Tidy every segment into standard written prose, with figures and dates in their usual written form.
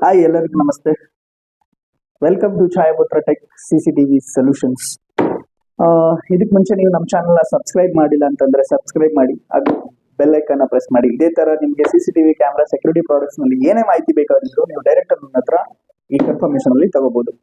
Hi ಎಲ್ಲರಿಗೂ ನಮಸ್ತೆ. Welcome to Chhayaputra tech CCTV solutions. ಇದಕ್ಕೆ ಮುಂಚೆ ನೀವು ನಮ್ಮ ಚಾನಲ್ನ ಸಬ್ಸ್ಕ್ರೈಬ್ ಮಾಡಿಲ್ಲ ಅಂತಂದ್ರೆ ಸಬ್ಸ್ಕ್ರೈಬ್ ಮಾಡಿ, ಅದು ಬೆಲ್ ಐಕನ್ನ ಪ್ರೆಸ್ ಮಾಡಿ. ಇದೇ ತರ ನಿಮಗೆ CCTV ಕ್ಯಾಮ್ರಾ ಸೆಕ್ಯೂರಿಟಿ ಪ್ರಾಡಕ್ಟ್ಸ್ ನಲ್ಲಿ ಏನೇ ಮಾಹಿತಿ ಬೇಕಾಗಿದ್ರು ನೀವು ಡೈರೆಕ್ಟ್ ನನ್ನ ಹತ್ರ ಈ ಕನ್ಫರ್ಮೇಶನ್ ಅಲ್ಲಿ ತಗೋಬಹುದು.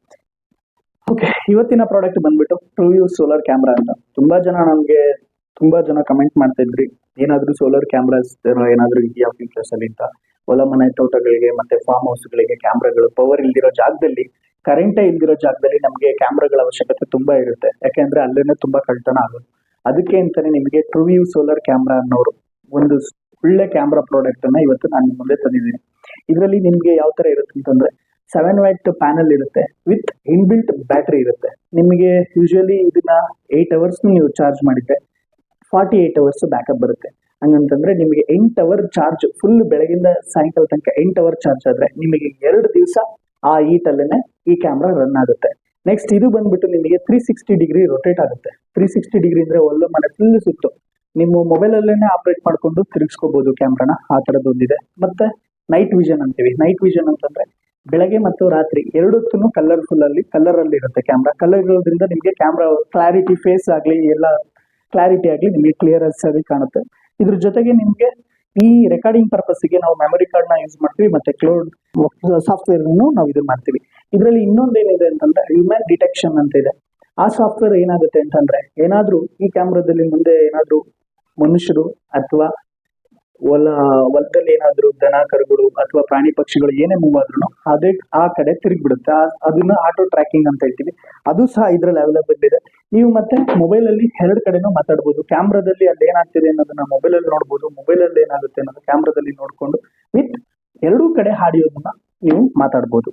ಓಕೆ, ಇವತ್ತಿನ ಪ್ರಾಡಕ್ಟ್ ಬಂದ್ಬಿಟ್ಟು ಟ್ರೂವ್ಯೂ ಸೋಲಾರ್ ಕ್ಯಾಮ್ರಾ ಅಂತ. ತುಂಬಾ ಜನ ಕಮೆಂಟ್ ಮಾಡ್ತಾ ಇದ್ರಿ, ಏನಾದ್ರೂ ಸೋಲಾರ್ ಕ್ಯಾಮ್ರಾಸ್ ಏನಾದ್ರೂ ಇದೆಯಾ ಫೀಚರ್ಸ್ ಅಲ್ಲಿ ಅಂತ. ಹೊಲ ಮನೆ ತೋಟಗಳಿಗೆ ಮತ್ತೆ ಫಾರ್ಮ್ ಹೌಸ್ಗಳಿಗೆ ಕ್ಯಾಮ್ರಾಗಳು, ಪವರ್ ಇಲ್ದಿರೋ ಜಾಗದಲ್ಲಿ, ಕರೆಂಟೇ ಇಲ್ದಿರೋ ಜಾಗದಲ್ಲಿ ನಮಗೆ ಕ್ಯಾಮ್ರಾಗಳ ಅವಶ್ಯಕತೆ ತುಂಬಾ ಇರುತ್ತೆ. ಯಾಕೆಂದ್ರೆ ಅಲ್ಲೇನೆ ತುಂಬಾ ಕಳ್ತನ ಆಗೋದು. ಅದಕ್ಕೆ ಅಂತಾನೆ ನಿಮಗೆ ಟ್ರೂವ್ಯೂ ಸೋಲಾರ್ ಕ್ಯಾಮ್ರಾ ಅನ್ನೋರು ಒಂದು ಒಳ್ಳೆ ಕ್ಯಾಮ್ರಾ ಪ್ರಾಡಕ್ಟ್ ಅನ್ನ ಇವತ್ತು ನಾನು ನಿಮ್ಮ ಮುಂದೆ ತಂದಿದ್ದೀನಿ. ಇದರಲ್ಲಿ ನಿಮ್ಗೆ ಯಾವ ತರ ಇರುತ್ತೆ ಅಂತಂದ್ರೆ 7 ವ್ಯಾಟ್ ಪ್ಯಾನಲ್ ಇರುತ್ತೆ ವಿತ್ ಇನ್ಬಿಲ್ಟ್ ಬ್ಯಾಟ್ರಿ ಇರುತ್ತೆ. ನಿಮಗೆ ಯೂಶುವಲಿ ಇದನ್ನ 8 ಅವರ್ಸ್ ನೀವು ಚಾರ್ಜ್ ಮಾಡಿದ್ರೆ 48 ಅವರ್ಸ್ ಬ್ಯಾಕಪ್ ಬರುತ್ತೆ. ಹಂಗಂತಂದ್ರೆ ನಿಮಗೆ 8 ಅವರ್ ಚಾರ್ಜ್, ಫುಲ್ ಬೆಳಗಿಂದ ಸಾಯಂಕಾಲ ತನಕ 8 ಅವರ್ ಚಾರ್ಜ್ ಆದ್ರೆ ನಿಮಗೆ 2 ದಿವಸ ಆ ಈಟ್ ಅಲ್ಲೇನೆ ಈ ಕ್ಯಾಮ್ರಾ ರನ್ ಆಗುತ್ತೆ. ನೆಕ್ಸ್ಟ್ ಇದು ಬಂದ್ಬಿಟ್ಟು ನಿಮಗೆ 360 ಡಿಗ್ರಿ ರೊಟೇಟ್ ಆಗುತ್ತೆ. 360 ಡಿಗ್ರಿ ಅಂದ್ರೆ ಒಳ್ಳೆ ಮನೆ ಫುಲ್ ಸುತ್ತು ನಿಮ್ಮ ಮೊಬೈಲ್ ಅಲ್ಲೇನೆ ಆಪರೇಟ್ ಮಾಡ್ಕೊಂಡು ತಿರುಗಿಸ್ಕೋಬಹುದು ಕ್ಯಾಮ್ರಾನ. ಆ ತರದ್ದು ಒಂದಿದೆ. ಮತ್ತೆ ನೈಟ್ ವಿಷನ್ ಅಂತೀವಿ. ನೈಟ್ ವಿಷನ್ ಅಂತಂದ್ರೆ ಬೆಳಗ್ಗೆ ಮತ್ತು ರಾತ್ರಿ ಎರಡೊತ್ತೂ ಕಲರ್ ಅಲ್ಲಿ ಇರುತ್ತೆ ಕ್ಯಾಮ್ರಾ. ಕಲರ್ ಇರೋದ್ರಿಂದ ನಿಮಗೆ ಕ್ಯಾಮ್ರಾ ಕ್ಲಾರಿಟಿ, ಫೇಸ್ ಆಗ್ಲಿ ಎಲ್ಲ ಕ್ಲಾರಿಟಿ ಆಗಲಿ ನಿಮಗೆ ಕ್ಲಿಯರೆನ್ಸ್ ಆಗಿ ಕಾಣುತ್ತೆ. ಇದ್ರ ಜೊತೆಗೆ ನಿಮಗೆ ಈ ರೆಕಾರ್ಡಿಂಗ್ ಪರ್ಪಸ್ಗೆ ನಾವು ಮೆಮೊರಿ ಕಾರ್ಡ್ ನ ಯೂಸ್ ಮಾಡ್ತೀವಿ, ಮತ್ತೆ ಕ್ಲೌಡ್ ಸಾಫ್ಟ್ವೇರ್ ನಾವು ಇದನ್ನ ಮಾಡ್ತೀವಿ. ಇದರಲ್ಲಿ ಇನ್ನೊಂದೇನಿದೆ ಅಂತಂದ್ರೆ ಹ್ಯೂಮನ್ ಡಿಟೆಕ್ಷನ್ ಅಂತ ಇದೆ. ಆ ಸಾಫ್ಟ್ವೇರ್ ಏನಾಗುತ್ತೆ ಅಂತಂದ್ರೆ ಏನಾದ್ರೂ ಈ ಕ್ಯಾಮ್ರಾದಲ್ಲಿ ಮುಂದೆ ಏನಾದ್ರೂ ಮನುಷ್ಯರು ಅಥವಾ ಹೊಲದಲ್ಲಿ ಏನಾದ್ರು ದನ ಕರುಗಳು ಅಥವಾ ಪ್ರಾಣಿ ಪಕ್ಷಿಗಳು ಏನೇ ಮೂವ್ ಆದ್ರೂ ಅದೇ ಆ ಕಡೆ ತಿರುಗ್ಬಿಡುತ್ತೆ. ಅದನ್ನ ಆಟೋ ಟ್ರ್ಯಾಕಿಂಗ್ ಅಂತ ಹೇಳ್ತೀವಿ. ಅದು ಸಹ ಇದ್ರಲ್ಲಿ ಅವೈಲೇಬಲ್ ಇದೆ. ನೀವು ಮತ್ತೆ ಮೊಬೈಲ್ ಅಲ್ಲಿ 2 ಕಡೆನೂ ಮಾತಾಡ್ಬೋದು. ಕ್ಯಾಮ್ರಾದಲ್ಲಿ ಅಲ್ಲಿ ಏನಾಗ್ತಿದೆ ಅನ್ನೋದನ್ನ ಮೊಬೈಲ್ ಅಲ್ಲಿ ನೋಡ್ಬೋದು, ಮೊಬೈಲ್ ಅಲ್ಲಿ ಏನಾಗುತ್ತೆ ಅನ್ನೋದು ಕ್ಯಾಮ್ರಾದಲ್ಲಿ ನೋಡ್ಕೊಂಡು ವಿತ್ 2 ಕಡೆ ಆಡಿಯೋದನ್ನ ನೀವು ಮಾತಾಡ್ಬೋದು.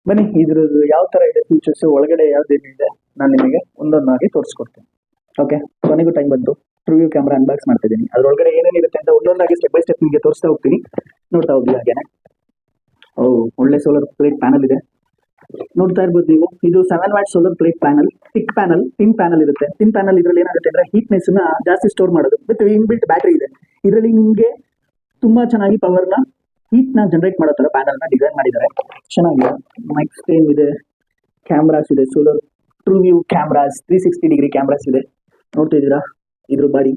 ಬನ್ನಿ, ಇದ್ರದ್ದು ಯಾವ ತರ ಇದೆ ಫೀಚರ್ಸ್, ಒಳಗಡೆ ಯಾವ್ದೇನಿದೆ ನಾನು ನಿಮಗೆ ಒಂದೊಂದಾಗಿ ತೋರಿಸ್ಕೊಡ್ತೀನಿ. ಓಕೆ, ಕೊನೆಗೂ ಟೈಮ್ ಬಂತು. ಟ್ರೂವ್ಯೂ ಕ್ಯಾಮ್ರಾ ಅನ್ಬಾಕ್ಸ್ ಮಾಡ್ತಾ ಇದ್ದೀನಿ. ಅದ್ರೊಳಗಡೆ ಏನೇನಿರುತ್ತೆ ಅಂತ ಒಂದೊಂದಾಗಿ ಸ್ಟೆಪ್ ಬೈ ಸ್ಟೆಪ್ ನಿಮಗೆ ತೋರಿಸ್ತಾ ಹೋಗ್ತೀನಿ. ನೋಡ್ತಾ ಹೋಗಿ ಹಾಗೇನೆ. ಒಳ್ಳೆ ಸೋಲಾರ್ ಪ್ಲೇಟ್ ಪ್ಯಾನಲ್ ಇದೆ, ನೋಡ್ತಾ ಇರ್ಬೋದು ನೀವು. ಇದು 7 watt solar plate panel, tick panel, tin panel ಇರುತ್ತೆ. ಟಿನ್ ಪ್ಯಾನಲ್ ಇದ್ರಲ್ಲಿ ಏನಾಗುತ್ತೆ ಅಂದ್ರೆ ಹೀಟ್ನೆಸ್ ನ ಜಾಸ್ತಿ ಸ್ಟೋರ್ ಮಾಡೋದು. ವಿತ್ ಇನ್ಬಿಲ್ಟ್ ಬ್ಯಾಟ್ರಿ ಇದೆ. ಇದರಲ್ಲಿ ನಿಮ್ಗೆ ತುಂಬಾ ಚೆನ್ನಾಗಿ ಪವರ್ ನ, ಹೀಟ್ ನ ಜನರೇಟ್ ಮಾಡೋ ತರ ಪ್ಯಾನಲ್ ನ ಡಿಸೈನ್ ಮಾಡಿದ್ದಾರೆ. ಚೆನ್ನಾಗಿದೆ. ಮೈಕ್ ಸ್ಕ್ರೀನ್ ಇದೆ, ಕ್ಯಾಮ್ರಾಸ್ ಇದೆ, ಸೋಲಾರ್ ಟ್ರೂವ್ಯೂ ಕ್ಯಾಮ್ರಾಸ್ 360 ಡಿಗ್ರಿ ಕ್ಯಾಮ್ರಾಸ್ ಇದೆ. ನೋಡ್ತಿದ್ದೀರಾ ಇದ್ರ ಬಾಡಿ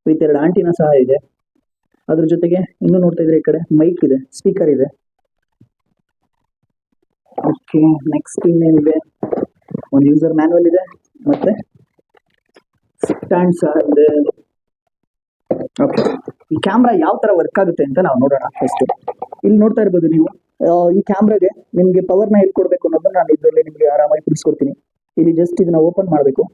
ವಿತ್ 2 ಆಂಟಿನಾ ಸಹ ಇದೆ. ಅದ್ರ ಜೊತೆಗೆ ಇನ್ನು ನೋಡ್ತಾ ಇದ್ರೆ ಈ ಕಡೆ ಮೈಕ್ ಇದೆ, ಸ್ಪೀಕರ್ ಇದೆ. ಓಕೆ, ನೆಕ್ಸ್ಟ್ ಇನ್ನೇನಿದೆ, ಒಂದು ಯೂಸರ್ ಮ್ಯಾನುವಲ್ ಇದೆ, ಮತ್ತೆ ಸ್ಟ್ಯಾಂಡ್ ಸಹ ಇದೆ. ಓಕೆ, ಈ ಕ್ಯಾಮ್ರಾ ಯಾವ ತರ ವರ್ಕ್ ಆಗುತ್ತೆ ಅಂತ ನಾವು ನೋಡೋಣ. ಫಸ್ಟ್ ಇಲ್ಲಿ ನೋಡ್ತಾ ಇರ್ಬೋದು ನೀವು, ಈ ಕ್ಯಾಮ್ರಾಗೆ ನಿಮ್ಗೆ ಪವರ್ ನ ಎಲ್ಲಿ ಕೊಡ್ಬೇಕು ಅನ್ನೋದನ್ನ ನಾನು ಇದರಲ್ಲಿ ನಿಮ್ಗೆ ಆರಾಮಾಗಿ ತಿಳಿಸ್ಕೊಡ್ತೀನಿ. ಇಲ್ಲಿ ಜಸ್ಟ್ ಇದನ್ನ ಓಪನ್ ಮಾಡಬೇಕು.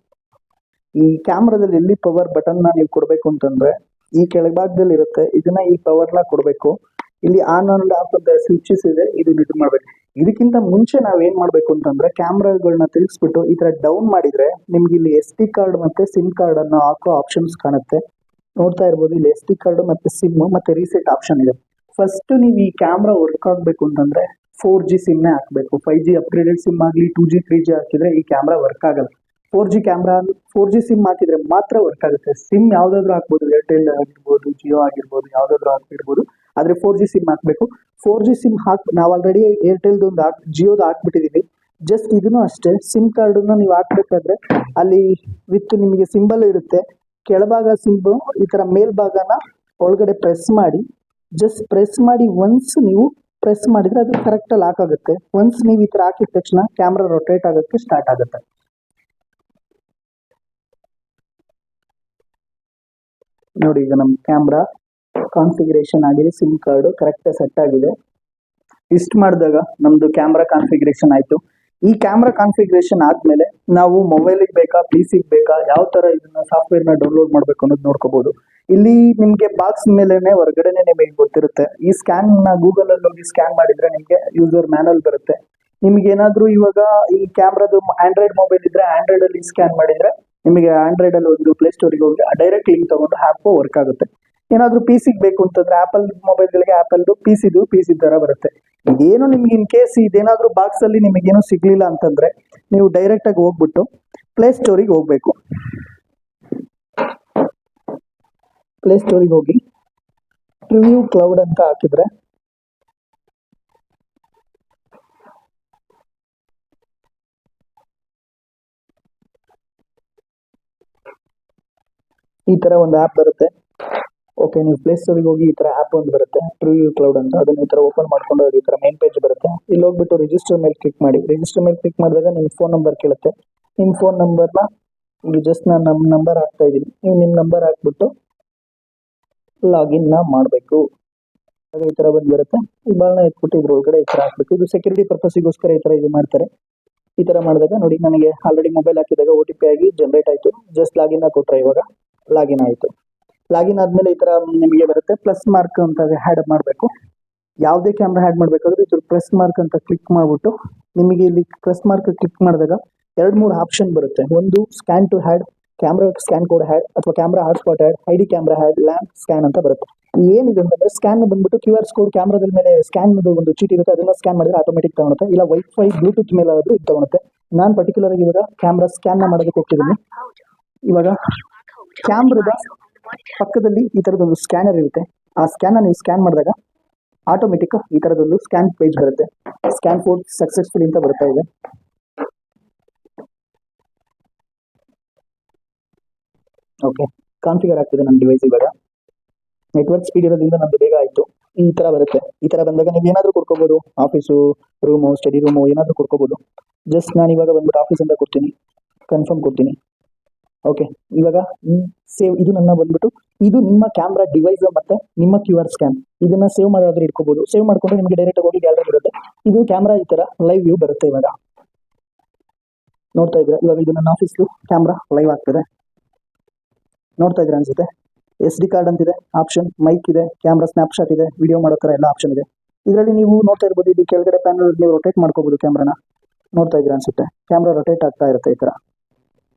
ಈ ಕ್ಯಾಮ್ರಾದಲ್ಲಿ ಎಲ್ಲಿ ಪವರ್ ಬಟನ್ ನ ನೀವು ಕೊಡ್ಬೇಕು ಅಂತಂದ್ರೆ ಈ ಕೆಳಭಾಗದಲ್ಲಿ ಇರುತ್ತೆ. ಇದನ್ನ ಈ ಪವರ್ ನ ಕೊಡ್ಬೇಕು. ಇಲ್ಲಿ ಆನ್ ಅಂಡ್ ಆಫ್ ಅಂತ ಸ್ವಿಚಸ್ ಇದೆ, ಇದು ಮಾಡ್ಬೇಕು. ಇದಕ್ಕಿಂತ ಮುಂಚೆ ನಾವ್ ಏನ್ ಮಾಡ್ಬೇಕು ಅಂತಂದ್ರೆ ಕ್ಯಾಮ್ರಾಗಳನ್ನ ತಿರುಗಿಸ್ಬಿಟ್ಟು ಈ ತರ ಡೌನ್ ಮಾಡಿದ್ರೆ ನಿಮ್ಗೆ ಇಲ್ಲಿ SD ಕಾರ್ಡ್ ಮತ್ತೆ ಸಿಮ್ ಕಾರ್ಡ್ ಅನ್ನು ಹಾಕೋ ಆಪ್ಷನ್ಸ್ ಕಾಣುತ್ತೆ. ನೋಡ್ತಾ ಇರ್ಬೋದು, ಇಲ್ಲಿ SD ಕಾರ್ಡ್ ಮತ್ತೆ ಸಿಮ್ ಮತ್ತೆ ರೀಸೆಟ್ ಆಪ್ಷನ್ ಇದೆ. ಫಸ್ಟ್ ನೀವು ಈ ಕ್ಯಾಮ್ರಾ ವರ್ಕ್ ಆಗ್ಬೇಕು ಅಂತಂದ್ರೆ 4G ಸಿಮ್ ಹಾಕ್ಬೇಕು. 5G ಅಪ್ಗ್ರೇಡೆಡ್ ಸಿಮ್ ಆಗ್ಲಿ 2G 3G ಹಾಕಿದ್ರೆ ಈ ಕ್ಯಾಮ್ರಾ ವರ್ಕ್ ಆಗಲ್ಲ. 4G ಸಿಮ್ ಹಾಕಿದ್ರೆ ಮಾತ್ರ ವರ್ಕ್ ಆಗುತ್ತೆ. ಸಿಮ್ ಯಾವ್ದಾದ್ರು ಹಾಕ್ಬೋದು, ಏರ್ಟೆಲ್ ಆಗಿರ್ಬೋದು, ಜಿಯೋ ಆಗಿರ್ಬೋದು, ಯಾವ್ದಾದ್ರು ಹಾಕಿರ್ಬೋದು. ಆದ್ರೆ 4G ಸಿಮ್ ಹಾಕ್ಬೇಕು. 4G ಸಿಮ್ ನಾವು ಆಲ್ರೆಡಿ ಏರ್ಟೆಲ್ದು ಒಂದು ಜಿಯೋದು ಹಾಕ್ಬಿಟ್ಟಿದೀವಿ. ಜಸ್ಟ್ ಇದನ್ನು ಅಷ್ಟೇ, ಸಿಮ್ ಕಾರ್ಡ್ ನೀವು ಹಾಕ್ಬೇಕಾದ್ರೆ ಅಲ್ಲಿ ವಿತ್ ನಿಮಗೆ ಸಿಂಬಲ್ ಇರುತ್ತೆ. ಕೆಳಭಾಗ ಸಿಂಬ್ ಈ ತರ ಮೇಲ್ಭಾಗನ ಒಳಗಡೆ ಪ್ರೆಸ್ ಮಾಡಿ, ಜಸ್ಟ್ ಪ್ರೆಸ್ ಮಾಡಿ ಒನ್ಸ್ ನೀವು ಪ್ರೆಸ್ ಮಾಡಿದ್ರೆ ಅದು ಕರೆಕ್ಟ್ ಅಲ್ಲಿ ಹಾಕಾಗುತ್ತೆ. ಒನ್ಸ್ ನೀವು ಈ ತರ ಹಾಕಿದ ತಕ್ಷಣ ಕ್ಯಾಮ್ರಾ ರೊಟೇಟ್ ಆಗೋಕ್ಕೆ ಸ್ಟಾರ್ಟ್ ಆಗುತ್ತೆ. ನೋಡಿ, ಈಗ ನಮ್ಮ ಕ್ಯಾಮ್ರಾ ಕಾನ್ಫಿಗರೇಷನ್ ಆಗಿದೆ, ಸಿಮ್ ಕಾರ್ಡ್ ಕರೆಕ್ಟ್ ಸೆಟ್ ಆಗಿದೆ. ಇಷ್ಟು ಮಾಡಿದಾಗ ನಮ್ದು ಕ್ಯಾಮ್ರಾ ಕಾನ್ಫಿಗರೇಷನ್ ಆಯ್ತು. ಈ ಕ್ಯಾಮ್ರಾ ಕಾನ್ಫಿಗರೇಷನ್ ಆದ್ಮೇಲೆ ನಾವು ಮೊಬೈಲಿಗೆ ಬೇಕಾ, PC ಬೇಕಾ, ಯಾವ ತರ ಇದನ್ನ ಸಾಫ್ಟ್ವೇರ್ ನ ಡೌನ್ಲೋಡ್ ಮಾಡ್ಬೇಕು ಅನ್ನೋದು ನೋಡ್ಕೋಬಹುದು. ಇಲ್ಲಿ ನಿಮ್ಗೆ ಬಾಕ್ಸ್ ಮೇಲೆನೆ ಹೊರಗಡೆನೆ ನಿಮಗೆ ಗೊತ್ತಿರುತ್ತೆ. ಈ ಸ್ಕ್ಯಾನ್ ನ ಗೂಗಲ್ ಅಲ್ಲಿ ಹೋಗಿ ಸ್ಕ್ಯಾನ್ ಮಾಡಿದ್ರೆ ನಿಮ್ಗೆ ಯೂಸರ್ ಮ್ಯಾನುವಲ್ ಬರುತ್ತೆ. ನಿಮ್ಗೆ ಏನಾದ್ರೂ ಇವಾಗ ಈ ಕ್ಯಾಮ್ರಾದು ಆಂಡ್ರಾಯ್ಡ್ ಮೊಬೈಲ್ ಇದ್ರೆ ಆಂಡ್ರಾಯ್ಡ್ ಅಲ್ಲಿ ಸ್ಕ್ಯಾನ್ ಮಾಡಿದ್ರೆ ನಿಮಗೆ ಆಂಡ್ರಾಯ್ಡ್ ಅಲ್ಲಿ ಒಂದು ಪ್ಲೇ ಸ್ಟೋರಿಗೆ ಹೋಗಿ ಡೈರೆಕ್ಟ್ ಲಿಂಕ್ ತಗೊಂಡು ಆ್ಯಪ್ ವರ್ಕ್ ಆಗುತ್ತೆ. ಏನಾದ್ರೂ PC ಬೇಕು ಅಂತಂದ್ರೆ ಆಪಲ್ ಮೊಬೈಲ್ಗಳಿಗೆ ಆಪಲ್ದು PC ತರ ಬರುತ್ತೆ. ಇದೇನು ನಿಮ್ಗೆ ಇನ್ ಕೇಸ್ ಇದೇನಾದ್ರೂ ಬಾಕ್ಸ್ ಅಲ್ಲಿ ನಿಮಗೇನು ಸಿಗ್ಲಿಲ್ಲ ಅಂತಂದ್ರೆ ನೀವು ಡೈರೆಕ್ಟ್ ಆಗಿ ಹೋಗ್ಬಿಟ್ಟು ಪ್ಲೇ ಸ್ಟೋರಿಗೆ ಹೋಗ್ಬೇಕು. ಪ್ಲೇ ಸ್ಟೋರಿಗೆ ಹೋಗಿ ಟ್ರೂವ್ಯೂ ಕ್ಲೌಡ್ ಅಂತ ಹಾಕಿದ್ರೆ ಈ ತರ ಒಂದು ಆ್ಯಪ್ ಬರುತ್ತೆ. ಓಕೆ, ನೀವು ಪ್ಲೇ ಸ್ಟೋರಿಗೆ ಹೋಗಿ ಈ ತರ ಆ್ಯಪ್ ಒಂದು ಬರುತ್ತೆ, ಟ್ರೂ ಕ್ಲೌಡ್ ಅಂತ. ಅದನ್ನ ಈ ತರ ಓಪನ್ ಮಾಡ್ಕೊಂಡು ಹೋಗಿ ಈ ತರ ಮೇನ್ ಪೇಜ್ ಬರುತ್ತೆ. ಇಲ್ಲಿ ಹೋಗ್ಬಿಟ್ಟು ರಿಜಿಸ್ಟರ್ ಮೇಲೆ ಕ್ಲಿಕ್ ಮಾಡಿ. ರಿಜಿಸ್ಟರ್ ಮೇಲೆ ಕ್ಲಿಕ್ ಮಾಡಿದಾಗ ನಿಮ್ಮ ಫೋನ್ ನಂಬರ್ ಕೇಳುತ್ತೆ. ನಿಮ್ಮ ಫೋನ್ ನಂಬರ್ನ ಇಲ್ಲಿ ಜಸ್ಟ್ ನಾನು ನಮ್ಮ ನಂಬರ್ ಹಾಕ್ತಾ ಇದ್ದೀನಿ. ನೀವು ನಿಮ್ಮ ನಂಬರ್ ಹಾಕ್ಬಿಟ್ಟು ಲಾಗಿನ್ ಮಾಡಬೇಕು. ಈ ತರ ಬಂದು ಬರುತ್ತೆ. ಈ ಬಾಲ್ನ ಇಟ್ಬಿಟ್ಟು ಇದ್ರ ಒಳಗಡೆ ಈ ತರ ಹಾಕ್ಬೇಕು. ಇದು ಸೆಕ್ಯೂರಿಟಿ ಪರ್ಪಸ್ಗೋಸ್ಕರ ಈ ತರ ಇದು ಮಾಡ್ತಾರೆ. ಈ ತರ ಮಾಡಿದಾಗ ನೋಡಿ, ನನಗೆ ಆಲ್ರೆಡಿ ಮೊಬೈಲ್ ಹಾಕಿದಾಗ OTP ಆಗಿ ಜನರೇಟ್ ಆಯ್ತು. ಜಸ್ಟ್ ಲಾಗಿನ್ ಕೊಟ್ರೆ ಇವಾಗ ಲಾಗಿನ್ ಆಯ್ತು. ಲಾಗಿನ್ ಆದ್ಮೇಲೆ ಈ ತರ ನಿಮಗೆ ಬರುತ್ತೆ ಪ್ಲಸ್ ಮಾರ್ಕ್ ಅಂತ ಹ್ಯಾಡ್ ಮಾಡಬೇಕು. ಯಾವುದೇ ಕ್ಯಾಮ್ರಾ ಹ್ಯಾಡ್ ಮಾಡಬೇಕಾದ್ರೆ ಇದ್ರ ಪ್ಲಸ್ ಮಾರ್ಕ್ ಅಂತ ಕ್ಲಿಕ್ ಮಾಡ್ಬಿಟ್ಟು ನಿಮಗೆ ಇಲ್ಲಿ ಪ್ಲಸ್ ಮಾರ್ಕ್ ಕ್ಲಿಕ್ ಮಾಡಿದಾಗ 2-3 ಆಪ್ಷನ್ ಬರುತ್ತೆ. ಒಂದು scan to add, camera scan code add, ಅಥವಾ camera hotspot add, ID camera add, lamp scan ಅಂತ ಬರುತ್ತೆ. ಏನಿದೆ ಅಂತಂದ್ರೆ ಸ್ಕ್ಯಾನ್ ಬಂದ್ಬಿಟ್ಟು QR ಕೋಡ್ ಕ್ಯಾಮ್ರಾದ ಮೇಲೆ ಸ್ಕ್ಯಾನ್ ಒಂದು ಚೀಟ್ ಇರುತ್ತೆ, ಅದನ್ನ ಸ್ಕ್ಯಾನ್ ಮಾಡಿದ್ರೆ ಆಟೋಮೆಟಿಕ್ ತಗೊಳುತ್ತೆ. ಇಲ್ಲ ವೈಫೈ ಬ್ಲೂಟೂತ್ ಮೇಲೆ ಆದ್ರೂ ಇದು ತಗೊಳುತ್ತೆ. ನಾನು ಪರ್ಟಿಕ್ಯುಲರ್ ಆಗಿ ಇವಾಗ ಕ್ಯಾಮ್ರಾ ಸ್ಕ್ಯಾನ್ ಮಾಡೋದಕ್ಕೆ ಹೋಗ್ತಿದ್ದೀನಿ. ಇವಾಗ ಕ್ಯಾಮ್ರಾದ ಪಕ್ಕದಲ್ಲಿ ಈ ತರದೊಂದು ಸ್ಕ್ಯಾನರ್ ಇರುತ್ತೆ. ಆ ಸ್ಕ್ಯಾನ್ ನೀವು ಸ್ಕ್ಯಾನ್ ಮಾಡಿದಾಗ ಆಟೋಮೆಟಿಕ್ ಈ ತರದೊಂದು ಸ್ಕ್ಯಾನ್ ಪೇಜ್ ಬರುತ್ತೆ. ಸ್ಕ್ಯಾನ್ ಕೋಡ್ ಸಕ್ಸಸ್ಫುಲ್ ಅಂತ ಬರ್ತಾ ಇದೆ. ಓಕೆ, ಕಾನ್ಫಿಗರ್ ಆಗ್ತಿದೆ ನನ್ನ ಡಿವೈಸ್. ಇವಾಗ ನೆಟ್ವರ್ಕ್ ಸ್ಪೀಡ್ ಇರೋದ್ರಿಂದ ನಮ್ದು ಬೇಗ ಆಯ್ತು. ಈ ತರ ಬರುತ್ತೆ. ಈ ತರ ಬಂದಾಗ ನೀವು ಏನಾದ್ರೂ ಕೊಡ್ಕೋಬಹುದು, ಆಫೀಸು ರೂಮು, ಸ್ಟಡಿ ರೂಮು ಏನಾದ್ರೂ ಕೊಡ್ಕೋಬಹುದು. ಜಸ್ಟ್ ನಾನು ಇವಾಗ ಬಂದ್ಬಿಟ್ಟು ಆಫೀಸ್ ಅಂತ ಕೊಡ್ತೀನಿ, ಕನ್ಫರ್ಮ್ ಕೊಡ್ತೀನಿ. ಓಕೆ, ಇವಾಗ ಸೇವ್, ಇದು ನನ್ನ ಬಂದ್ಬಿಟ್ಟು ಇದು ನಿಮ್ಮ ಕ್ಯಾಮ್ರಾ ಡಿವೈಸ್ ಮತ್ತೆ ನಿಮ್ಮ QR ಸ್ಕ್ಯಾನ್. ಇದನ್ನ ಸೇವ್ ಮಾಡೋದ್ರೆ ಇಟ್ಕೋಬಹುದು. ಸೇವ್ ಮಾಡ್ಕೊಂಡು ನಿಮಗೆ ಡೈರೆಕ್ಟ್ ಹೋಗಿ ಗ್ಯಾಲರಿ ಬರುತ್ತೆ. ಇದು ಕ್ಯಾಮ್ರಾ ಈ ತರ ಲೈವ್ ವ್ಯೂ ಬರುತ್ತೆ. ಇವಾಗ ನೋಡ್ತಾ ಇದ್ರೆ ಇವಾಗ ಇದು ನನ್ನ ಆಫೀಸ್ ಕ್ಯಾಮ್ರಾ ಲೈವ್ ಆಗ್ತದೆ. ನೋಡ್ತಾ ಇದ್ರೆ ಅನ್ಸುತ್ತೆ. SD ಕಾರ್ಡ್ ಅಂತಿದೆ ಆಪ್ಷನ್, ಮೈಕ್ ಇದೆ, ಕ್ಯಾಮ್ರಾ ಸ್ನ್ಯಾಪ್ಶಾಟ್ ಇದೆ, ವಿಡಿಯೋ ಮಾಡೋ ಥರ ಎಲ್ಲ ಆಪ್ಷನ್ ಇದೆ. ಇದರಲ್ಲಿ ನೀವು ನೋಡ್ತಾ ಇರ್ಬೋದು, ಇದು ಕೆಳಗಡೆ ಪ್ಯಾನಲ್ ನೀವು ರೊಟೇಟ್ ಮಾಡ್ಕೋಬಹುದು ಕ್ಯಾಮ್ರಾನ. ನೋಡ್ತಾ ಇದ್ರೆ ಅನ್ಸುತ್ತೆ ಕ್ಯಾಮ್ರಾ ರೊಟೇಟ್ ಆಗ್ತಾ ಇರುತ್ತೆ. ಈ ತರ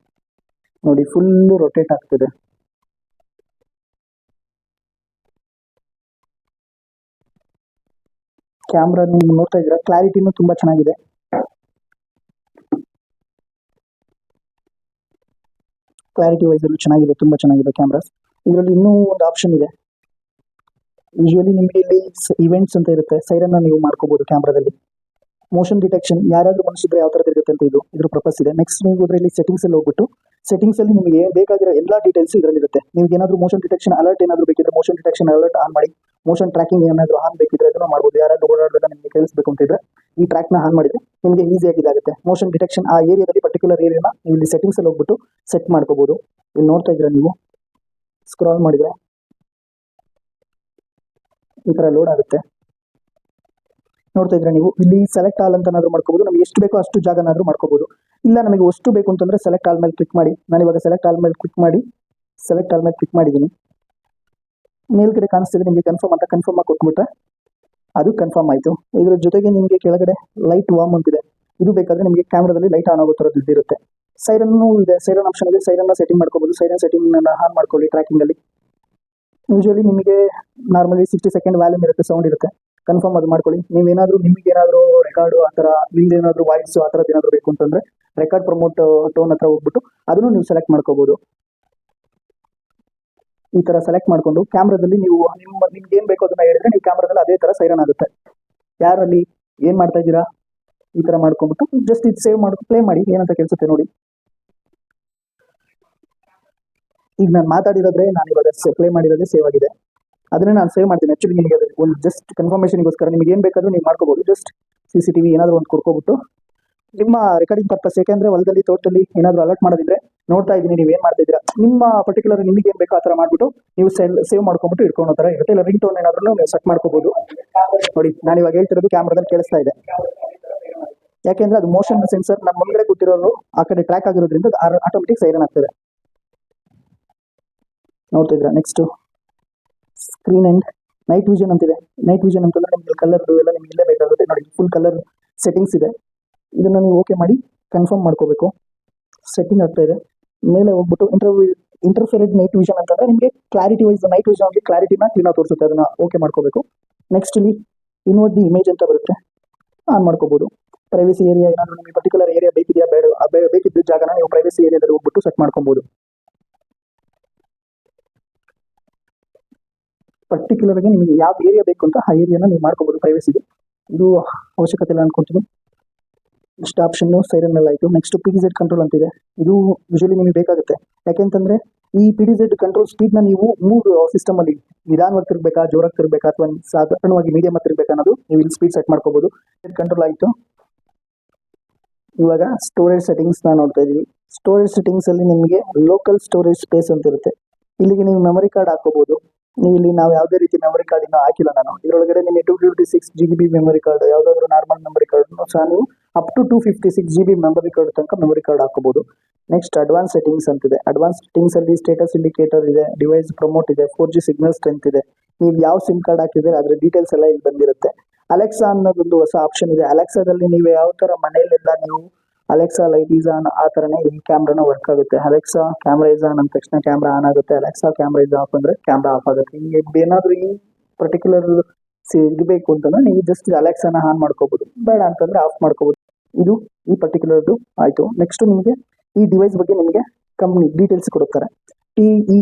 ನೋಡಿ, ಫುಲ್ ರೊಟೇಟ್ ಆಗ್ತಿದೆ. ಕ್ಯಾಮ್ರಾ ನೀವು ನೋಡ್ತಾ ಇದ್ದೀರಾ, ಕ್ಲಾರಿಟಿನೂ ತುಂಬಾ ಚೆನ್ನಾಗಿದೆ. ಕ್ಲಾರಿಟಿ ವೈಸ್ ಅಲ್ಲೂ ಚೆನ್ನಾಗಿದೆ, ತುಂಬಾ ಚೆನ್ನಾಗಿದೆ ಕ್ಯಾಮ್ರಾಸ್. ಇದರಲ್ಲಿ ಇನ್ನೂ ಒಂದು ಆಪ್ಷನ್ ಇದೆ. ಯೂಶುವಲಿ ನಿಮಗೆ ಇಲ್ಲಿ ಇವೆಂಟ್ಸ್ ಅಂತ ಇರುತ್ತೆ, ಸೈರನ್ ನೀವು ಮಾಡ್ಕೋಬಹುದು ಕ್ಯಾಮ್ರಾದಲ್ಲಿ. ಮೋಷನ್ ಡಿಟೆಕ್ಷನ್, ಯಾರಾದ್ರೂ ಮನುಷ್ಯರು ಯಾವ ಥರದ್ದು ಇರುತ್ತೆ ಅಂತ ಇದ್ರ ಪರ್ಪಸ್ ಇದೆ. ನೆಕ್ಸ್ಟ್ ನೀವು ಇದರಲ್ಲಿ ಸೆಟ್ಟಿಂಗ್ಸ್ ಅಲ್ಲಿ ಹೋಗ್ಬಿಟ್ಟು ಸೆಟ್ಟಿಂಗ್ಸ್ ಅಲ್ಲಿ ನಿಮಗೆ ಬೇಕಾಗಿರೋ ಎಲ್ಲ ಡೀಟೇಲ್ಸ್ ಇದರಲ್ಲಿ ಇರುತ್ತೆ. ನಿಮ್ಗೆ ಏನಾದರೂ ಮೋಷನ್ ಡಿಟೆಕ್ಷನ್ ಅಲರ್ಟ್ ಏನಾದರೂ ಬೇಕಿದ್ರೆ ಮೋಷನ್ ಡಿಟೆಕ್ಷನ್ ಅಲರ್ಟ್ ಆನ್ ಮಾಡಿ. ಮೋಷನ್ ಟ್ರ್ಯಾಕಿಂಗ್ ಏನಾದರೂ ಆನ್ ಬೇಕಿದ್ರೆ ಅದನ್ನ ಮಾಡ್ಬೋದು. ಯಾರಾದ್ರೂ ಓಡಾಡೋದನ್ನ ನಿಮಗೆ ಕೇಳಿಸ್ಬೇಕು ಅಂತಿದ್ರೆ ಈ ಟ್ರ್ಯಾಕ್ನ ಆನ್ ಮಾಡಿದ್ರೆ ನಿಮಗೆ ಈಸಿಯಾಗಿ ಇದಾಗುತ್ತೆ. ಮೋಷನ್ ಡಿಟೆಕ್ಷನ್ ಆ ಏರಿಯಾದಲ್ಲಿ ಪರ್ಟಿಕ್ಯುಲರ್ ಏರಿಯಾನ ನೀವು ಇಲ್ಲಿ ಸೆಟ್ಟಿಂಗ್ಸ್ ಅಲ್ಲಿ ಹೋಗ್ಬಿಟ್ಟು ಸೆಟ್ ಮಾಡ್ಕೋಬಹುದು. ಇಲ್ಲಿ ನೋಡ್ತಾ ಇದ್ರೆ ನೀವು ಸ್ಕ್ರಾಲ್ ಮಾಡಿದ್ರೆ ಈ ತರ ಲೋಡ್ ಆಗುತ್ತೆ. ನೋಡ್ತಾ ಇದ್ರೆ ನೀವು ಇಲ್ಲಿ ಸೆಲೆಕ್ಟ್ ಆಲ್ ಅಂತ ಮಾಡ್ಕೋಬಹುದು. ನಮಗೆ ಎಷ್ಟು ಬೇಕೋ ಅಷ್ಟು ಜಾಗನಾದ್ರೂ ಮಾಡ್ಕೋಬಹುದು. ಇಲ್ಲ ನಮಗೆ ಅಷ್ಟು ಬೇಕು ಅಂತಂದ್ರೆ ಸೆಲೆಕ್ಟ್ ಆಲ್ ಮೇಲೆ ಕ್ಲಿಕ್ ಮಾಡಿ. ನಾನು ಇವಾಗ ಸೆಲೆಕ್ಟ್ ಆಲ್ ಮೇಲೆ ಕ್ಲಿಕ್ ಮಾಡಿದ್ದೀನಿ. ಮೇಲ್ಗಡೆ ಕಾಣಿಸ್ತಿದೆ ನಿಮಗೆ ಕನ್ಫರ್ಮ್ ಅಂತ, ಕನ್ಫರ್ಮ್ ಆಗಿ ಕೊಟ್ಬಿಟ್ರೆ ಅದು ಕನ್ಫರ್ಮ್ ಆಯ್ತು. ಇದ್ರ ಜೊತೆಗೆ ನಿಮಗೆ ಕೆಳಗಡೆ ಲೈಟ್ ವಾರ್ಮ್ ಅಂತಿದೆ. ಇದು ಬೇಕಾದ್ರೆ ನಿಮಗೆ ಕ್ಯಾಮ್ರಾದಲ್ಲಿ ಲೈಟ್ ಆನ್ ಆಗೋ ಥರದ್ದು ಇರುತ್ತೆ. ಸೈರನ್ನು ಇದೆ, ಸೈರನ್ ಆಪ್ಷನ್ ಇದೆ. ಸೈರನ್ನ ಸೆಟ್ಟಿಂಗ್ ಮಾಡ್ಕೋಬಹುದು. ಸೈರನ್ ಸೆಟ್ಟಿಂಗ್ ಆನ್ ಮಾಡ್ಕೊಳ್ಳಿ ಟ್ರ್ಯಾಕಿಂಗ್ ಅಲ್ಲಿ. ಯೂಶುವಲಿ ನಿಮಗೆ ನಾರ್ಮಲಿ 60 ಸೆಕೆಂಡ್ ವ್ಯಾಲ್ಯೂಮ್ ಇರುತ್ತೆ, ಸೌಂಡ್ ಇರುತ್ತೆ. ಕನ್ಫರ್ಮ್ ಅದು ಮಾಡ್ಕೊಳ್ಳಿ. ನೀವೇನಾದ್ರೂ ನಿಮಗೇನಾದ್ರೂ ರೆಕಾರ್ಡು ಆ ಥರ ಏನಾದರೂ ವಾಯ್ಸ್ ಆ ಥರದ್ದು ಏನಾದರೂ ಬೇಕು ಅಂತಂದ್ರೆ ರೆಕಾರ್ಡ್ ಪ್ರಮೋಟ್ ಟೋನ್ ಹತ್ರ ಹೋಗ್ಬಿಟ್ಟು ಅದನ್ನು ನೀವು ಸೆಲೆಕ್ಟ್ ಮಾಡ್ಕೋಬಹುದು. ಈ ತರ ಸೆಲೆಕ್ಟ್ ಮಾಡ್ಕೊಂಡು ಕ್ಯಾಮ್ರಾದಲ್ಲಿ ನೀವು ನಿಮ್ಗೆ ಏನ್ ಬೇಕೋ ಅದನ್ನ ಹೇಳಿದ್ರೆ ನೀವು ಕ್ಯಾಮ್ರಾದಲ್ಲಿ ಅದೇ ತರ ಸೈರನ್ ಆಗುತ್ತೆ. ಯಾರಲ್ಲಿ ಏನ್ ಮಾಡ್ತಾ ಇದ್ದೀರಾ ಈ ತರ ಮಾಡ್ಕೊಂಡ್ಬಿಟ್ಟು ಜಸ್ಟ್ ಇದು ಸೇವ್ ಮಾಡಿ ಪ್ಲೇ ಮಾಡಿ ಏನಂತ ಕೆಲ್ಸುತ್ತೆ ನೋಡಿ. ಈಗ ನಾನು ಮಾತಾಡಿರೋದ್ರೆ ನಾನು ಇವಾಗ ಪ್ಲೇ ಮಾಡಿರೋದೇ ಸೇವ್ ಆಗಿದೆ. ಅದನ್ನ ನಾನು ಸೇವ್ ಮಾಡ್ತೀನಿ. ಆಕ್ಚುಲಿ ನಿಮಗೆ ಒಂದು ಜಸ್ಟ್ ಕನ್ಫರ್ಮೇಷನ್ಗೋಸ್ಕರ ನಿಮ್ಗೆ ಏನ್ ಬೇಕಾದ್ರೂ ನೀವು ಮಾಡ್ಕೋಬಹುದು. ಜಸ್ಟ್ CCTV ಏನಾದ್ರು ಒಂದು ಕೊಡ್ಕೋಬಿಟ್ಟು ನಿಮ್ಮ ರೆಕಾರ್ಡಿಂಗ್ ಪರ್ಪಸ್. ಯಾಕೆಂದ್ರೆ ಹೊಲದಲ್ಲಿ ತೋಟದಲ್ಲಿ ಏನಾದ್ರು ಅಲರ್ಟ್ ಮಾಡೋದಿದ್ರೆ ನೋಡ್ತಾ ಇದ್ದೀನಿ ನೀವು ಏನ್ ಮಾಡ್ತಾ ಇದ್ದೀರಾ, ನಿಮ್ಮ ಪರ್ಟಿಕ್ಯುಲರ್ ನಿಮಗೆ ಏನ್ ಬೇಕೋ ಆ ತರ ಮಾಡ್ಬಿಟ್ಟು ನೀವು ಸೇವ್ ಮಾಡ್ಕೊಂಡ್ಬಿಟ್ಟು ಇಟ್ಕೊಳ್ಳೋ ತರ ಇರುತ್ತೆ. ಇಲ್ಲ ರಿಂಗ್ ಟೋನ್ ಏನಾದ್ರು ನೀವು ಸೆಟ್ ಮಾಡ್ಕೋಬಹುದು. ನೋಡಿ ನಾನು ಇವಾಗ ಹೇಳ್ತಿರೋದು ಕ್ಯಾಮ್ರಾದಲ್ಲಿ ಕೇಳಿಸ್ತಾ ಇದೆ. ಯಾಕೆಂದ್ರೆ ಅದು ಮೋಷನ್ ಸೆನ್ಸರ್ ನಮ್ಮ ಮುಂದೆ ಕೂತಿರೋರು ಆ ಕಡೆ ಟ್ರ್ಯಾಕ್ ಆಗಿರೋದ್ರಿಂದ ಆಟೋಮೆಟಿಕ್ ಸೈರನ್ ಆಗ್ತದೆ. ನೋಡ್ತಾ ಇದ್ರ next screen and night vision ಅಂತಿದೆ. ನೈಟ್ ವಿಷನ್ ಅಂತಂದ್ರೆ ನಿಮ್ಗೆ ಕಲರ್ ಎಲ್ಲ ನಿಮ್ಗೆ ಇಲ್ಲೇ ಬೇಕಾಗುತ್ತೆ. ನೋಡಿ ಫುಲ್ ಕಲರ್ ಸೆಟ್ಟಿಂಗ್ಸ್ ಇದೆ. ಇದನ್ನ ನೀವು ಓಕೆ ಮಾಡಿ ಕನ್ಫರ್ಮ್ ಮಾಡ್ಕೋಬೇಕು. ಸೆಟ್ಟಿಂಗ್ ಆಗ್ತಾ ಇದೆ. ಮೇಲೆ ಹೋಗ್ಬಿಟ್ಟು ಇಂಟರ್ಫೆರೆಡ್ ನೈಟ್ ವಿಷನ್ ಅಂತಂದ್ರೆ ನಿಮಗೆ ಕ್ಲಾರಿಟಿ ವೈಸ್ ನೈಟ್ ವಿಷನ್ ಅಲ್ಲಿ ಕ್ಲಾರಿಟಿನ ಕ್ಲೀನ್ ಆಗಿ ತೋರಿಸುತ್ತೆ. ಅದನ್ನ ಓಕೆ ಮಾಡ್ಕೋಬೇಕು. ನೆಕ್ಸ್ಟ್ ಇಲ್ಲಿ ಇನ್ವರ್ಟ್ ದಿ ಇಮೇಜ್ ಅಂತ ಬರುತ್ತೆ, ಆನ್ ಮಾಡ್ಕೋಬಹುದು. ಪ್ರೈವೇಸಿ ಏರಿಯಾ ಏನಾದ್ರು ನಿಮಗೆ ಪರ್ಟಿಕ್ಯುಲರ್ ಏರಿಯಾ ಬೇಕಿದೆಯಾ ಬೇಕಿದ್ದ ಜಾಗನ ನೀವು ಪ್ರೈವೇಸಿ ಏರಿಯಾದಲ್ಲಿ ಹೋಗ್ಬಿಟ್ಟು ಸೆಟ್ ಮಾಡ್ಕೊಬಹುದು. ಪರ್ಟಿಕ್ಯುಲರ್ ಆಗಿ ನಿಮಗೆ ಯಾವ ಏರಿಯಾ ಬೇಕು ಅಂತ ಆ ಏರಿಯಾನ ನೀವು ಮಾಡ್ಕೋಬಹುದು ಪ್ರೈವೇಸಿದು. ಇದು ಅವಶ್ಯಕತೆ ಇಲ್ಲ ಅನ್ಕೊಂತೀನಿ. ನೆಕ್ಸ್ಟ್ ಆಪ್ಷನ್ ಸೈರನ್ ಮೇಲೆ ಆಯಿತು. ನೆಕ್ಸ್ಟ್ PDZ ಕಂಟ್ರೋಲ್ ಅಂತಿದೆ. ಇದು ಯೂಶಲಿ ನಿಮಗೆ ಬೇಕಾಗುತ್ತೆ. ಯಾಕೆಂತಂದ್ರೆ ಈ PDZ ಕಂಟ್ರೋಲ್ ಸ್ಪೀಡ್ನ ನೀವು ಮೂರು ಸಿಸ್ಟಮಲ್ಲಿ ನಿಧಾನವಾಗಿ ತಿರ್ಬೇಕಾ, ಜೋರಾಗಿ ತಿರ್ಬೇಕಾ, ಅಥವಾ ಸಾಧಾರಣವಾಗಿ ಮೀಡಿಯಮ್ ಆಗಿ ತಿರ್ಬೇಕಾ ಅನ್ನೋದು ನೀವು ಇಲ್ಲಿ ಸ್ಪೀಡ್ ಸೆಟ್ ಮಾಡ್ಕೋಬಹುದು. ಕಂಟ್ರೋಲ್ ಆಯಿತು. ಇವಾಗ ಸ್ಟೋರೇಜ್ ಸೆಟ್ಟಿಂಗ್ಸ್ನ ನೋಡ್ತಾ ಇದೀವಿ. ಸ್ಟೋರೇಜ್ ಸೆಟ್ಟಿಂಗ್ಸ್ ಅಲ್ಲಿ ನಿಮಗೆ ಲೋಕಲ್ ಸ್ಟೋರೇಜ್ ಸ್ಪೇಸ್ ಅಂತ ಇರುತ್ತೆ. ಇಲ್ಲಿಗೆ ನೀವು ಮೆಮೊರಿ ಕಾರ್ಡ್ ಹಾಕೋಬಹುದು. ನೀವು ಇಲ್ಲಿ ನಾವು ಯಾವುದೇ ರೀತಿ ಮೆಮೊರಿ ಕಾರ್ಡ್ ಇನ್ನೂ ಹಾಕಿಲ್ಲ ನಾನು. ಇದರೊಳಗಡೆ ನಿಮಗೆ 256 GB ಮೆಮೊರಿ ಕಾರ್ಡ್, ಯಾವುದಾದ್ರೂ ನಾರ್ಮಲ್ ಮೆಮೊರಿ ಕಾರ್ಡ್ ಸಹ ನೀವು up to 256 GB memory card ತನಕ ಮೆಮೊರಿ ಕಾರ್ಡ್ ಹಾಕೋಬಹುದು. ನೆಕ್ಸ್ಟ್ ಅಡ್ವಾನ್ಸ್ ಸೆಟ್ಟಿಂಗ್ಸ್ ಅಂತಿದೆ. ಅಡ್ವಾನ್ಸ್ ಸೆಟ್ಟಿಂಗ್ಸ್ ಅಲ್ಲಿ ಸ್ಟೇಟಸ್ ಇಂಡಿಕೇಟರ್ ಇದೆ, ಡಿವೈಸ್ ಪ್ರಮೋಟ್ ಇದೆ, 4G ಸಿಗ್ನಲ್ ಸ್ಟ್ರೆಂತ್ ಇದೆ. ನೀವು ಯಾವ ಸಿಮ್ ಕಾರ್ಡ್ ಹಾಕಿದ್ರೆ ಅದರ ಡೀಟೇಲ್ಸ್ ಎಲ್ಲ ಇಲ್ಲಿ ಬಂದಿರುತ್ತೆ. ಅಲೆಕ್ಸಾ ಅನ್ನೋದೊಂದು ಹೊಸ ಆಪ್ಷನ್ ಇದೆ. ಅಲೆಕ್ಸಾದಲ್ಲಿ ನೀವು ಯಾವ ತರ ಮನೆಯಲ್ಲೆಲ್ಲ ನೀವು ಅಲೆಕ್ಸಾ ಲೈಟ್ ಈಸ್ ಆನ್ ಆ ತರನೇ ಈ ಕ್ಯಾಮ್ರಾನ ವರ್ಕ್ ಆಗುತ್ತೆ. ಅಲೆಕ್ಸಾ ಕ್ಯಾಮ್ರಾ ಇಸ್ ಆನ್ ಅಂದ ತಕ್ಷಣ ಕ್ಯಾಮ್ರಾ ಆನ್ ಆಗುತ್ತೆ. ಅಲೆಕ್ಸಾ ಕ್ಯಾಮ್ರಾ ಇಸ್ ಆಫ್ ಅಂದ್ರೆ ಕ್ಯಾಮ್ರಾ ಆಫ್ ಆಗುತ್ತೆ. ನಿಮಗೆ ಏನಾದ್ರೂ ಈ ಪರ್ಟಿಕ್ಯುಲರ್ ಇರಬೇಕು ಅಂತಂದ್ರೆ ನೀವು ಜಸ್ಟ್ ಅಲೆಕ್ಸಾನ ಆನ್ ಮಾಡ್ಕೋಬಹುದು, ಬೇಡ ಅಂತಂದ್ರೆ ಆಫ್ ಮಾಡ್ಕೋಬಹುದು. ಇದು ಈ ಪರ್ಟಿಕ್ಯುಲರ್ದು ಆಯ್ತು. ನೆಕ್ಸ್ಟ್ ನಿಮಗೆ ಈ ಡಿವೈಸ್ ಬಗ್ಗೆ ನಿಮಗೆ ಕಂಪ್ನಿ ಡೀಟೇಲ್ಸ್ ಕೊಡುತ್ತಾರೆ. ಈ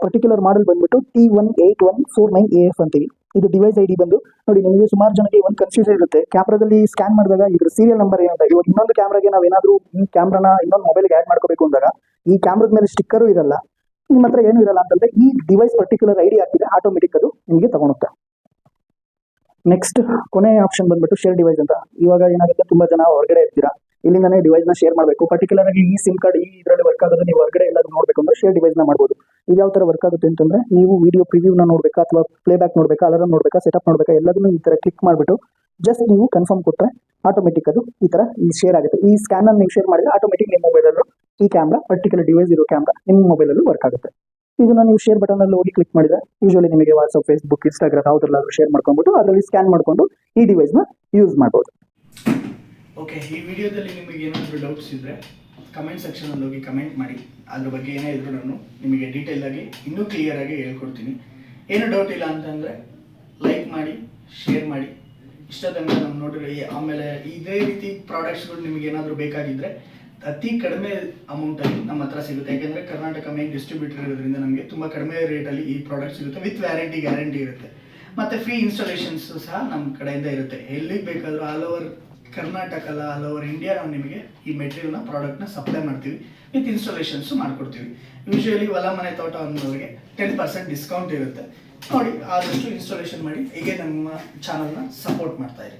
ಪರ್ಟಿಕ್ಯುಲರ್ ಮಾಡೆಲ್ ಬಂದ್ಬಿಟ್ಟು T18149AF ಅಂತೀವಿ. ಇದು ಡಿವೈಸ್ ID ಬಂದು ನೋಡಿ, ನಿಮಗೆ ಸುಮಾರು ಜನಕ್ಕೆ ಒಂದು ಕನ್ಫ್ಯೂಷನ್ ಇರುತ್ತೆ. ಕ್ಯಾಮ್ರಾದಲ್ಲಿ ಸ್ಕ್ಯಾನ್ ಮಾಡಿದಾಗ ಇದ್ರ ಸೀರಿಯಲ್ ನಂಬರ್ ಏನಂತ. ಇವಾಗ ಇನ್ನೊಂದು ಕ್ಯಾಮ್ರಾಗೆ ನಾವು ಏನಾದರೂ ಈ ಕ್ಯಾಮ್ರಾನ ಇನ್ನೊಂದು ಮೊಬೈಲ್ಗೆ ಆಡ್ ಮಾಡ್ಕೋಬೇಕು ಅಂದಾಗ ಈ ಕ್ಯಾಮ್ರಾದ ಮೇಲೆ ಸ್ಟಿಕ್ಕರು ಇರಲ್ಲ, ನಿಮ್ಮ ಹತ್ರ ಏನು ಇರಲ್ಲ ಅಂತಂದ್ರೆ ಈ ಡಿವೈಸ್ ಪರ್ಟಿಕ್ಯುಲರ್ ID ಹಾಕಿದ್ರೆ ಆಟೋಮೆಟಿಕ್ ಅದು ನಿಮಗೆ ತಗೊಳುತ್ತೆ. ನೆಕ್ಸ್ಟ್ ಕೊನೆ ಆಪ್ಷನ್ ಬಂದ್ಬಿಟ್ಟು ಶೇರ್ ಡಿವೈಸ್ ಅಂತ. ಇವಾಗ ಏನಾಗುತ್ತೆ, ತುಂಬಾ ಜನ ಹೊರಗಡೆ ಇರ್ತೀರಾ, ಇಲ್ಲಿಂದಾನೇ ಡಿವೈಸ್ ನ ಶೇರ್ ಮಾಡಬೇಕು. ಪರ್ಟಿಕ್ಯುಲರ್ ಆಗಿ ಈ ಸಿಮ್ ಕಾರ್ಡ್ ಈ ಇದರಲ್ಲಿ ವರ್ಕ್ ಆಗೋದು ನೀವು ಹೊರಗಡೆ ಎಲ್ಲಾದ್ರೂ ನೋಡ್ಬೇಕು ಅಂದ್ರೆ ಶೇರ್ ಡಿವೈಸ್ ನ ಮಾಡಬಹುದು. ಇದು ಯಾವ ತರ ವರ್ಕ್ ಆಗುತ್ತೆ ಅಂತಂದ್ರೆ, ನೀವು ವಿಡಿಯೋ ಪ್ರಿವ್ಯೂನ ನೋಡ್ಬೇಕಾ, ಅಥವಾ ಪ್ಲೇ ಬ್ಯಾಕ್ ನೋಡ್ಬೇಕಾ, ಅಲಾರಂ ನೋಡ್ಬೇಕಾ, ಸೆಟಪ್ ನೋಡ್ಬೇಕಾ, ಎಲ್ಲದನ್ನು ಈ ತರ ಕ್ಲಿಕ್ ಮಾಡಿಬಿಟ್ಟು ಜಸ್ಟ್ ನೀವು ಕನ್ಫರ್ಮ್ ಕೊಟ್ರೆ ಆಟೋಮೆಟಿಕ್ ಅದು ಈ ತರ ಈ ಶೇರ್ ಆಗುತ್ತೆ. ಈ ಸ್ಕ್ಯಾನ್ ನೀವು ಶೇರ್ ಮಾಡಿದ್ರೆ ಆಟೋಮೆಟಿಕ್ ನಿಮ್ಮ ಮೊಬೈಲಲ್ಲೂ ಈ ಕ್ಯಾಮ್ರಾ ಪರ್ಟಿಕ್ಯುಲರ್ ಡಿವೈಸ್ ಇರೋ ಕ್ಯಾಮ್ರಾ ನಿಮ್ಮ ಮೊಬೈಲಲ್ಲೂ ವರ್ಕ್ ಆಗುತ್ತೆ. ಇದನ್ನ ನೀವು ಶೇರ್ ಬಟನ್ ಅಲ್ಲಿ ಹೋಗಿ ಕ್ಲಿಕ್ ಮಾಡಿದ್ರೆ ಯೂಶಲಿ ನಿಮಗೆ ವಾಟ್ಸ್ಆಪ್, ಫೇಸ್ಬುಕ್, ಇನ್ಸ್ಟಾಗ್ರಾಮ್ ಯಾವುದ್ರಲ್ಲಾದ್ರೂ ಶೇರ್ ಮಾಡ್ಕೊಂಡ್ಬಿಟ್ಟು ಅದರಲ್ಲಿ ಸ್ಕ್ಯಾನ್ ಮಾಡ್ಕೊಂಡು ಈ ಡಿವೈಸ್ ನ ಯೂಸ್ ಮಾಡಬಹುದು. ಓಕೆ, ಈ ವಿಡಿಯೋದಲ್ಲಿ ನಿಮಗೆ ಏನಾದರೂ ಡೌಟ್ಸ್ ಇದ್ದರೆ ಕಮೆಂಟ್ ಸೆಕ್ಷನಲ್ಲಿ ಹೋಗಿ ಕಮೆಂಟ್ ಮಾಡಿ. ಅದ್ರ ಬಗ್ಗೆ ಏನೇ ಇದ್ರೂ ನಾನು ನಿಮಗೆ ಡೀಟೇಲ್ ಆಗಿ ಇನ್ನೂ ಕ್ಲಿಯರ್ ಆಗಿ ಹೇಳ್ಕೊಡ್ತೀನಿ. ಏನು ಡೌಟ್ ಇಲ್ಲ ಅಂತಂದರೆ ಲೈಕ್ ಮಾಡಿ, ಶೇರ್ ಮಾಡಿ. ಇಷ್ಟ ತನಕ ನಮ್ಮ ನೋಡಿರಿ. ಆಮೇಲೆ ಇದೇ ರೀತಿ ಪ್ರಾಡಕ್ಟ್ಸ್ಗಳು ನಿಮಗೆ ಏನಾದರೂ ಬೇಕಾಗಿದ್ದರೆ ಅತಿ ಕಡಿಮೆ ಅಮೌಂಟಲ್ಲಿ ನಮ್ಮ ಹತ್ರ ಸಿಗುತ್ತೆ. ಯಾಕೆಂದರೆ ಕರ್ನಾಟಕ ಮೇನ್ ಡಿಸ್ಟ್ರಿಬ್ಯೂಟರ್ ಇರೋದ್ರಿಂದ ನಮಗೆ ತುಂಬ ಕಡಿಮೆ ರೇಟಲ್ಲಿ ಈ ಪ್ರಾಡಕ್ಟ್ ಸಿಗುತ್ತೆ. ವಿತ್ ಗ್ಯಾರಂಟಿ ಇರುತ್ತೆ. ಮತ್ತು ಫ್ರೀ ಇನ್ಸ್ಟಾಲೇಷನ್ಸ್ ಸಹ ನಮ್ಮ ಕಡೆಯಿಂದ ಇರುತ್ತೆ. ಎಲ್ಲಿಗೆ ಬೇಕಾದರೂ ಆಲ್ ಓವರ್ ಕರ್ನಾಟಕ ಅಲ್ಲ, ಆಲ್ ಓವರ್ ಇಂಡಿಯಾ ನಾವು ನಿಮಗೆ ಈ ಮೆಟೀರಿಯಲ್ನ ಪ್ರಾಡಕ್ಟ್ನ ಸಪ್ಲೈ ಮಾಡ್ತೀವಿ. ವಿತ್ ಇನ್ಸ್ಟಾಲೇಷನ್ಸು ಮಾಡಿಕೊಡ್ತೀವಿ. ಯೂಶುವಲಿ ಹೊಲ ಮನೆ ತೋಟ ಅನ್ನೋರಿಗೆ 10% ಡಿಸ್ಕೌಂಟ್ ಇರುತ್ತೆ. ನೋಡಿ, ಆದಷ್ಟು ಇನ್ಸ್ಟಾಲೇಷನ್ ಮಾಡಿ ಹೀಗೆ ನಮ್ಮ ಚಾನಲ್ನ ಸಪೋರ್ಟ್ ಮಾಡ್ತಾಯಿರಿ.